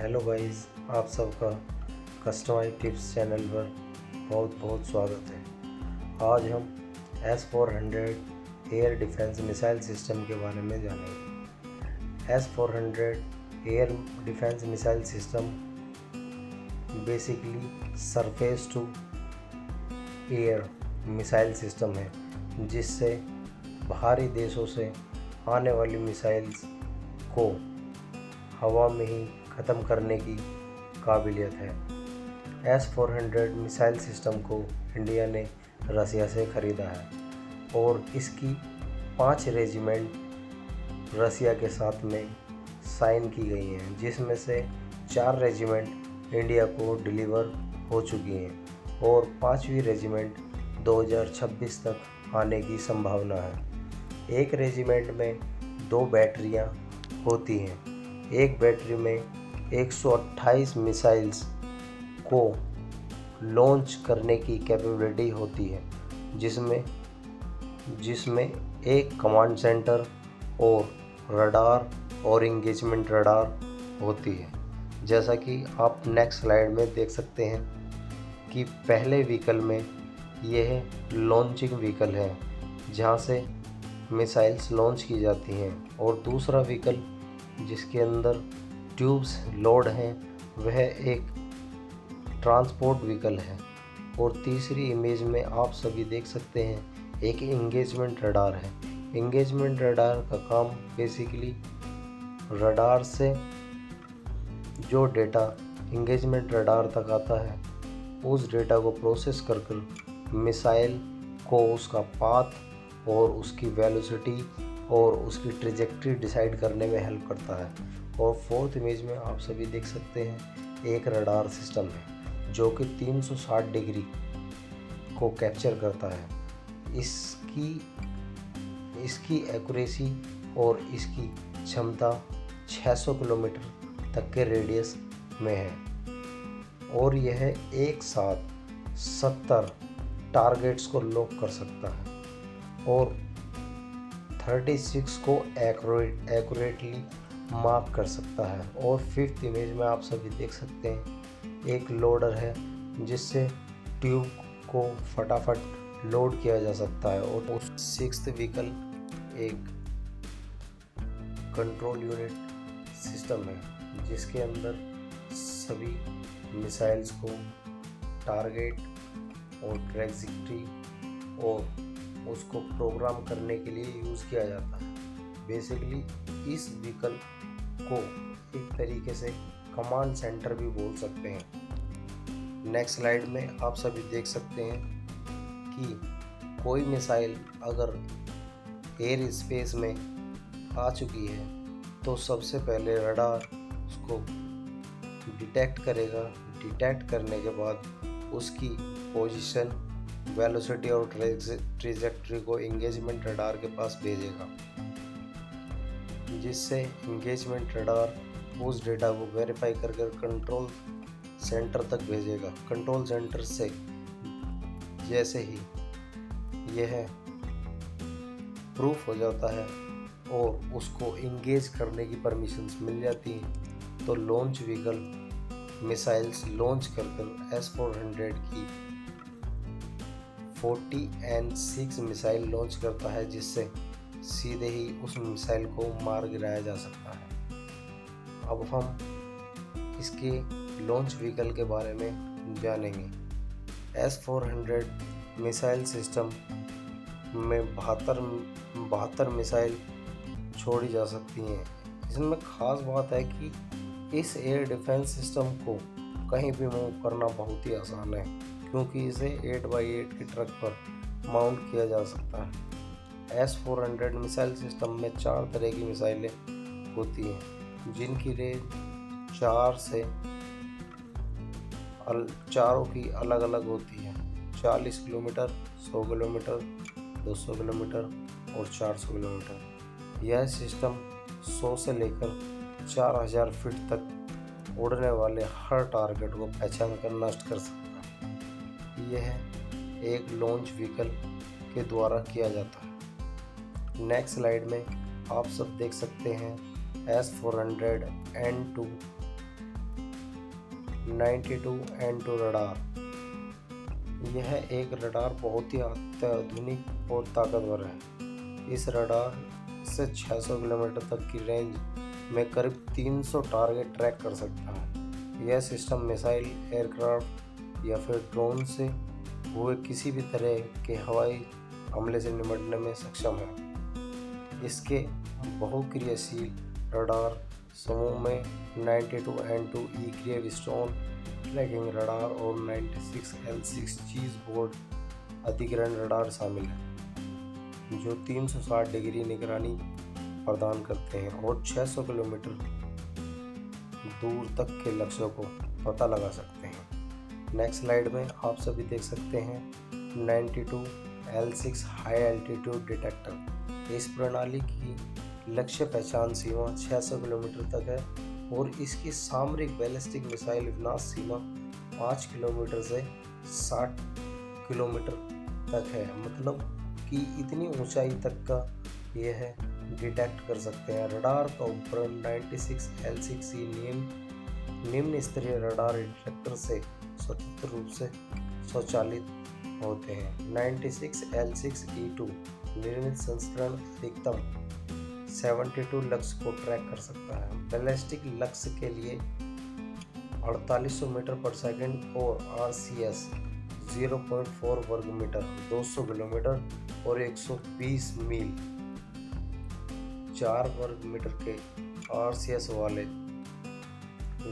Hello guys, आप सबका customise tips channel पर बहुत बहुत स्वागत है। आज हम S-400 air defence missile system के बारे में जानेंगे। S-400 air defence missile system basically surface to air missile system है, जिससे बाहरी देशों से आने वाली मिसाइल्स को हवा में ही ख़त्म करने की काबिलियत है। S-400 मिसाइल सिस्टम को इंडिया ने रसिया से ख़रीदा है और इसकी 5 रेजिमेंट रसिया के साथ में साइन की गई हैं, जिसमें से 4 रेजिमेंट इंडिया को डिलीवर हो चुकी हैं और 5वीं रेजिमेंट 2026 तक आने की संभावना है। एक रेजिमेंट में 2 बैटरियां होती हैं। एक बैटरी में 128 मिसाइल्स को लॉन्च करने की कैपेबिलिटी होती है, जिसमें एक कमांड सेंटर और रडार और इंगेजमेंट रडार होती है। जैसा कि आप नेक्स्ट स्लाइड में देख सकते हैं कि पहले व्हीकल में यह लॉन्चिंग व्हीकल है, जहां से मिसाइल्स लॉन्च की जाती हैं, और दूसरा व्हीकल जिसके अंदर ट्यूब्स लोड हैं वह एक ट्रांसपोर्ट व्हीकल है। और तीसरी इमेज में आप सभी देख सकते हैं एक इंगेजमेंट रडार है। इंगेजमेंट रडार का काम बेसिकली रडार से जो डेटा इंगेजमेंट रडार तक आता है उस डेटा को प्रोसेस कर मिसाइल को उसका पाथ और उसकी वेलोसिटी और उसकी ट्रेजेक्ट्री डिसाइड करने में हेल्प करता है। और फोर्थ इमेज में आप सभी देख सकते हैं एक रडार सिस्टम है जो कि 360 डिग्री को कैप्चर करता है। इसकी एक्यूरेसी और इसकी क्षमता 600 किलोमीटर तक के रेडियस में है और यह एक साथ 70 टारगेट्स को लॉक कर सकता है और 36 को एक्यूरेटली मार्क कर सकता है। और फिफ्थ इमेज में आप सभी देख सकते हैं एक लोडर है जिससे ट्यूब को फटाफट लोड किया जा सकता है। और सिक्स्थ व्हीकल एक कंट्रोल यूनिट सिस्टम है जिसके अंदर सभी मिसाइल्स को टारगेट और ट्रेजेक्ट्री और उसको प्रोग्राम करने के लिए यूज़ किया जाता है। बेसिकली इस व्हीकल को एक तरीके से कमांड सेंटर भी बोल सकते हैं। नेक्स्ट स्लाइड में आप सभी देख सकते हैं कि कोई मिसाइल अगर एयर स्पेस में आ चुकी है तो सबसे पहले रडार उसको डिटेक्ट करेगा। डिटेक्ट करने के बाद उसकी पोजीशन, वेलोसिटी और ट्रेजेक्ट्री को इंगेजमेंट रडार के पास भेजेगा, जिससे इंगेजमेंट रडार उस डेटा को वेरीफाई करके कंट्रोल सेंटर तक भेजेगा। कंट्रोल सेंटर से जैसे ही यह प्रूफ हो जाता है और उसको इंगेज करने की परमिशंस मिल जाती हैं तो लॉन्च व्हीकल मिसाइल्स लॉन्च कर S-400 की 40N6 मिसाइल लॉन्च करता है, जिससे सीधे ही उस मिसाइल को मार गिराया जा सकता है। अब हम इसके लॉन्च व्हीकल के बारे में जानेंगे। S-400 मिसाइल सिस्टम में 72 मिसाइल छोड़ी जा सकती हैं। इसमें ख़ास बात है कि इस एयर डिफेंस सिस्टम को कहीं भी मूव करना बहुत ही आसान है, क्योंकि इसे 8x8 की ट्रक पर माउंट किया जा सकता है। S-400 मिसाइल सिस्टम में 4 तरह की मिसाइलें होती हैं, जिनकी रेंज 4 से चारों की अलग अलग होती है। 40 किलोमीटर, 100 किलोमीटर, 200 किलोमीटर और 400 किलोमीटर। यह सिस्टम 100 से लेकर 4000 फीट तक उड़ने वाले हर टारगेट को पहचान कर नष्ट कर सकता है। यह एक लॉन्च व्हीकल के द्वारा किया जाता है। नेक्स्ट स्लाइड में आप सब देख सकते हैं S-400N2 92N2 रडार। यह एक रडार बहुत ही अत्याधुनिक और ताकतवर है। इस रडार से 600 किलोमीटर तक की रेंज में करीब 300 टारगेट ट्रैक कर सकता है। यह सिस्टम मिसाइल, एयरक्राफ्ट या फिर ड्रोन से हुए किसी भी तरह के हवाई हमले से निपटने में सक्षम है। इसके बहुक्रियाशील रडार समूह में 92N2E ग्रेवस्टोन ट्रैकिंग रडार और 96L6 चीज बोर्ड अधिग्रहण रडार शामिल है, जो 360 डिग्री निगरानी प्रदान करते हैं और 600 किलोमीटर दूर तक के लक्ष्यों को पता लगा सकते हैं। नेक्स्ट स्लाइड में आप सभी देख सकते हैं 92L6 हाई एल्टीट्यूड डिटेक्टर। इस प्रणाली की लक्ष्य पहचान सीमा 600 किलोमीटर तक है और इसकी सामरिक बैलिस्टिक मिसाइल विनाश सीमा 5 किलोमीटर से 60 किलोमीटर तक है। मतलब कि इतनी ऊंचाई तक का यह डिटेक्ट कर सकते हैं। रडार का उपकरण 96L6E निम्न स्तरीय रडार डिटेक्टर से स्वतंत्र रूप से स्वचालित होते हैं। 96L6E2 निर्मित संस्करण अधिकतम 72 लक्ष्य को ट्रैक कर सकता है। बैलिस्टिक लक्ष्य के लिए 4800 मीटर पर सेकंड और RCS 0.4 वर्ग मीटर 200 किलोमीटर और 120 मील 4 वर्ग मीटर के RCS वाले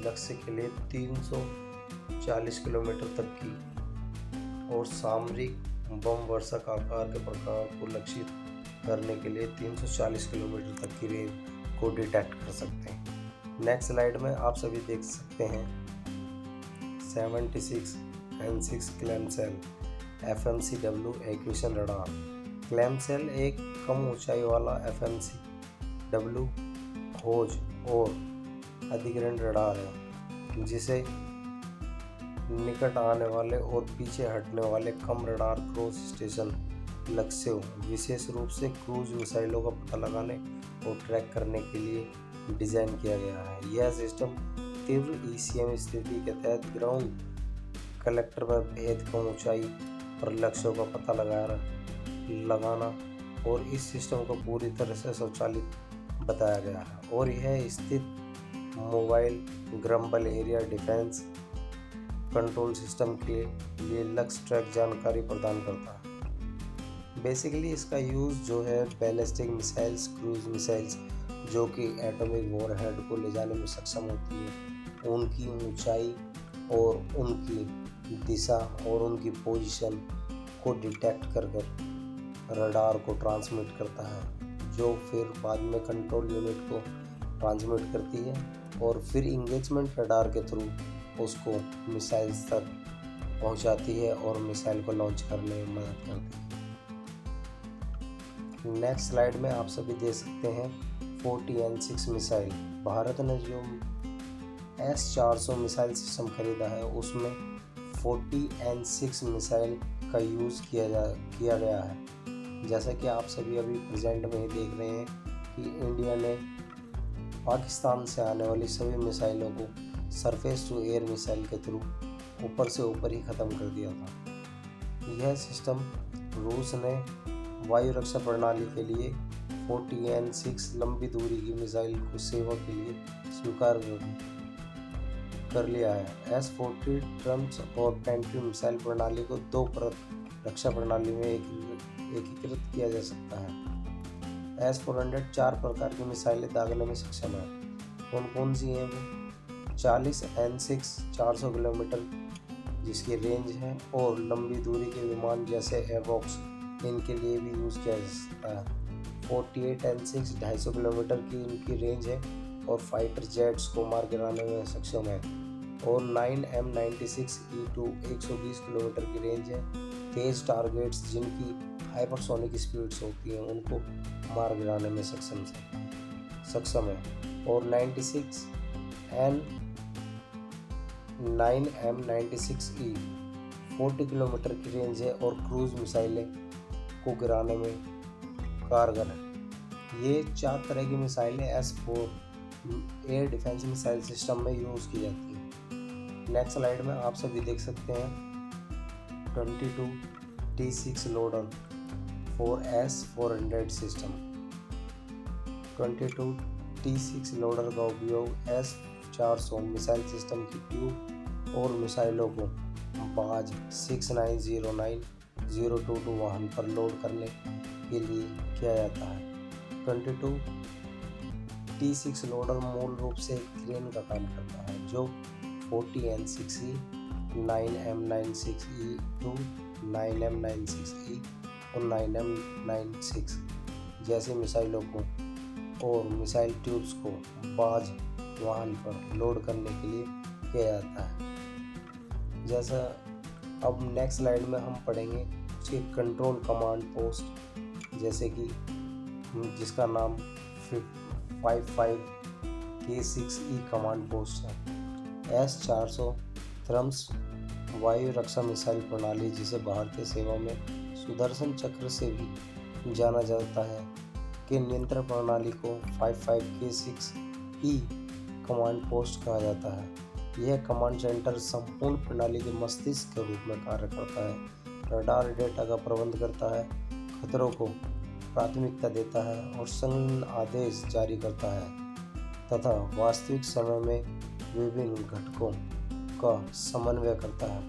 लक्ष्य के लिए 340 किलोमीटर तक की और सामरिक बम वर्षक आकार के प्रकार को लक्षित करने के लिए 340 किलोमीटर तक की रेंज को डिटेक्ट कर सकते हैं। नेक्स्ट स्लाइड में आप सभी देख सकते हैं 76N6 क्लैमसेल FMCW एक्विशन रडार। क्लैमसेल एक कम ऊंचाई वाला FMCW खोज और अधिग्रहण रडार है, जिसे निकट आने वाले और पीछे हटने वाले कम रडार क्रॉस स्टेशन लक्ष्यों, विशेष रूप से क्रूज मिसाइलों का पता लगाने और ट्रैक करने के लिए डिज़ाइन किया गया है। यह सिस्टम तीव्र ECM स्थिति के तहत ग्राउंड कलेक्टर में भेद कम ऊंचाई पर लक्ष्यों का पता लगाना और इस सिस्टम को पूरी तरह से स्वचालित बताया गया है और यह स्थित mobile grumble area defence control system के लिए लक्ष्य ट्रैक जानकारी प्रदान करता है। बेसिकली इसका यूज़ जो है बैलिस्टिक मिसाइल्स, क्रूज मिसाइल्स जो कि एटॉमिक वॉरहेड को ले जाने में सक्षम होती है, उनकी ऊंचाई और उनकी दिशा और उनकी पोजीशन को डिटेक्ट कर रडार को ट्रांसमिट करता है, जो फिर बाद में कंट्रोल यूनिट को ट्रांसमिट करती है और फिर इंगेजमेंट रडार के थ्रू उसको मिसाइल्स तक पहुंचाती है और मिसाइल को लॉन्च करने में मदद करती है। नेक्स्ट स्लाइड में आप सभी देख सकते हैं 40N6 मिसाइल। भारत ने जो S-400 मिसाइल सिस्टम खरीदा है उसमें 40N6 मिसाइल का यूज़ किया गया है। जैसा कि आप सभी अभी प्रेजेंट में ही देख रहे हैं कि इंडिया ने पाकिस्तान से आने वाली सभी मिसाइलों को सरफेस टू एयर मिसाइल के थ्रू ऊपर से ऊपर ही ख़त्म कर दिया था। यह सिस्टम रूस ने वायु रक्षा प्रणाली के लिए 40N6 लंबी दूरी की मिसाइल को सेवा के लिए स्वीकार कर लिया है। S-40 ट्रम्प्स और पेंट्री मिसाइल प्रणाली को 2 परत रक्षा प्रणाली में एकीकृत किया जा सकता है। S-400 4 प्रकार की मिसाइलें दागने में सक्षम है। कौन कौन सी हैं वो? 40N6 400 किलोमीटर जिसकी रेंज है और लंबी दूरी के विमान जैसे एवॉक्स इनके लिए भी यूज़ किया जा सकता है। 48N6 250 किलोमीटर की इनकी रेंज है और फाइटर जेट्स को मार गिराने में सक्षम है और 9M96E2 120 किलोमीटर की रेंज है। तेज टारगेट्स जिनकी हाइपरसोनिक स्पीड्स होती हैं उनको मार गिराने में सक्षम है और 9M96E 40 किलोमीटर की रेंज है और क्रूज मिसाइलें को गिराने में कारगर है। ये 4 तरह की मिसाइलें S-4 air defence missile system में यूज़ की जाती हैं। नेक्स्ट स्लाइड में आप सभी देख सकते हैं 22 T6 loader for S-400 system. 22 T6 loader का उपयोग S-400 मिसाइल सिस्टम की ट्यूब और मिसाइलों को बाज 6909-022 वाहन पर लोड करने के लिए किया जाता है। 22 T6 लोडर मूल रूप से एक क्रेन का काम करता है जो 40N6E, 9M96E2, 9M96E और 9M96 जैसी मिसाइलों को और मिसाइल ट्यूब्स को बाज वाहन पर लोड करने के लिए किया जाता है। जैसा अब नेक्स्ट स्लाइड में हम पढ़ेंगे उसके कंट्रोल कमांड पोस्ट, जैसे कि जिसका नाम 55K6E कमांड पोस्ट है। S-400 थ्रम्स वायु रक्षा मिसाइल प्रणाली, जिसे भारतीय सेवा में सुदर्शन चक्र से भी जाना जाता है, के नियंत्रण प्रणाली को 55K6E कमांड पोस्ट कहा जाता है। यह कमांड सेंटर संपूर्ण प्रणाली के मस्तिष्क के रूप में कार्य करता है, रडार डेटा का प्रबंध करता है, खतरों को प्राथमिकता देता है और संलग्न आदेश जारी करता है तथा वास्तविक समय में विभिन्न घटकों का समन्वय करता है।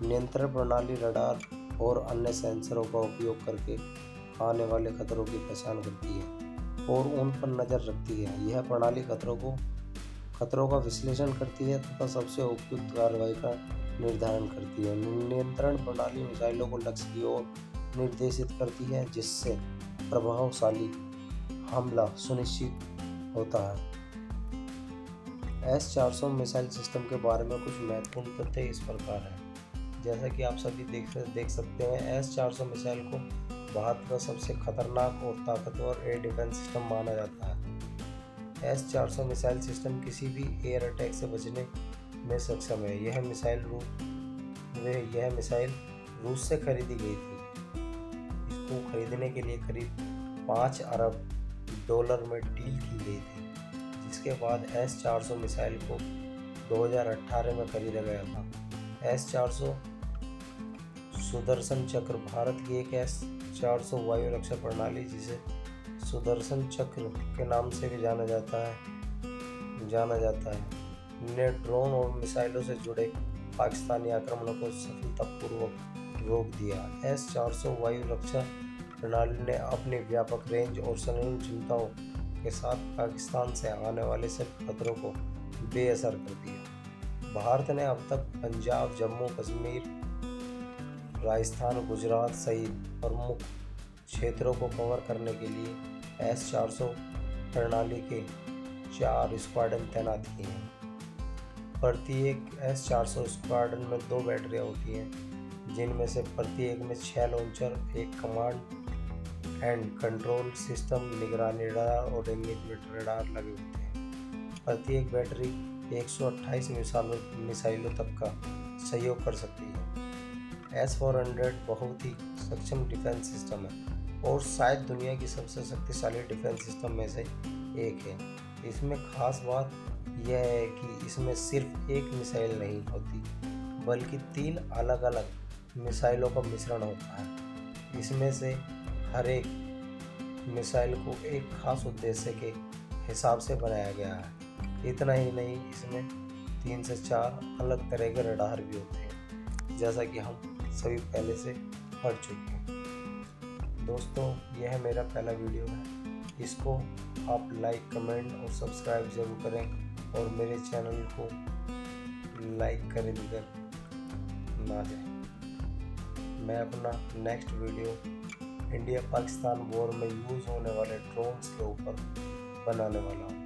नियंत्रण प्रणाली रडार और अन्य सेंसरों का उपयोग करके आने वाले खतरों की पहचान करती है और उन पर नज़र रखती है। यह प्रणाली खतरों का विश्लेषण करती है तथा सबसे उपयुक्त कार्रवाई का निर्धारण करती है। नियंत्रण प्रणाली मिसाइलों को लक्ष्य की ओर निर्देशित करती है, जिससे प्रभावशाली हमला सुनिश्चित होता है। S-400 मिसाइल सिस्टम के बारे में कुछ महत्वपूर्ण तथ्य इस प्रकार हैं। जैसा कि आप सभी देख सकते हैं, S-400 मिसाइल को भारत का सबसे खतरनाक और ताकतवर एयर डिफेंस सिस्टम माना जाता है। S-400 मिसाइल सिस्टम किसी भी एयर अटैक से बचने में सक्षम है। यह मिसाइल रूस से खरीदी गई थी। इसको खरीदने के लिए करीब $5 अरब में डील की गई थी, जिसके बाद S-400 मिसाइल को 2018 में खरीदा गया था। S-400 सुदर्शन चक्र भारत की एक S-400 वायु रक्षा प्रणाली, जिसे सुदर्शन चक्र के नाम से भी जाना जाता है, ने ड्रोन और मिसाइलों से जुड़े पाकिस्तानी आक्रमणों को सफलतापूर्वक रोक दिया। S-400 वायु रक्षा प्रणाली ने अपनी व्यापक रेंज और संलग्न क्षमताओं के साथ पाकिस्तान से आने वाले सभी खतरों को बेअसर कर दिया। भारत ने अब तक पंजाब, जम्मू कश्मीर, राजस्थान, गुजरात सहित प्रमुख क्षेत्रों को कवर करने के लिए S-400 प्रणाली के 4 स्क्वाड्रन तैनात किए हैं। प्रत्येक S-400 स्क्वाड्रन में 2 बैटरियां होती हैं, जिनमें से प्रत्येक में 6 लॉन्चर, एक कमांड एंड कंट्रोल सिस्टम, निगरानी रडार और एंगेजमेंट रडार लगे होते हैं। प्रत्येक बैटरी 128 मिसाइलों तक का सहयोग कर सकती है। S-400 बहुत ही सक्षम डिफेंस सिस्टम है और शायद दुनिया की सबसे शक्तिशाली डिफेंस सिस्टम में से एक है। इसमें खास बात यह है कि इसमें सिर्फ एक मिसाइल नहीं होती, बल्कि 3 अलग अलग मिसाइलों का मिश्रण होता है। इसमें से हर एक मिसाइल को एक खास उद्देश्य के हिसाब से बनाया गया है। इतना ही नहीं, इसमें 3 से 4 अलग तरह के रडार भी होते हैं, जैसा कि हम सभी पहले से पढ़ चुके हैं। दोस्तों, यह मेरा पहला वीडियो है। इसको आप लाइक, कमेंट और सब्सक्राइब ज़रूर करें और मेरे चैनल को लाइक कर देकर ना जाए। मैं अपना next video India Pakistan war में यूज़ होने वाले ड्रोन्स के ऊपर बनाने वाला हूँ।